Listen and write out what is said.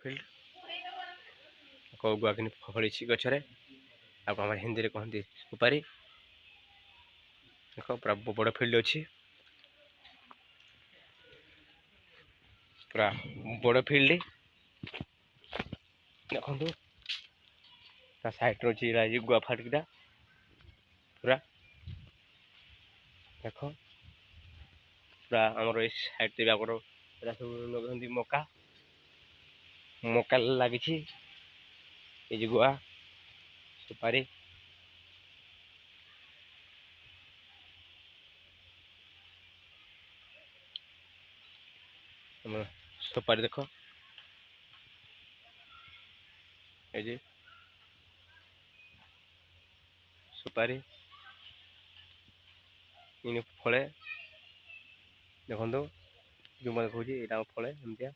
Field ଗୁଆ କିନି ଫଳିଛି ଗଛରେ। ଆଉ ଆମର ହିନ୍ଦୀରେ କହନ୍ତି ସୁପାରି। ଦେଖ ପୁରା ବଡ଼ ଫିଲ୍ଡ ଅଛି, ପୁରା ବଡ଼ ଫିଲ୍ଡ ଦେଖନ୍ତୁ। ତା ସାଇଡ୍ରେ ଅଛି ଗୁଆ ଫାଟିକିଟା ପୁରା ଦେଖ। ପୁରା ଆମର ଏଇ ସାଇଡ୍ରେ ଆମର ଏଟା ସବୁ ଲଗାନ୍ତି ମକା ଲାଗିଛି। এই যে গুয়া সুপারি সুপারি দেখো, এই যে সুপারি ইনি ফলে ଦେଖନ୍ତୁ ଯେଉଁ ମାନେ କହୁଛି ଏଇଟା ଫଳେ ଏମିତିଆ।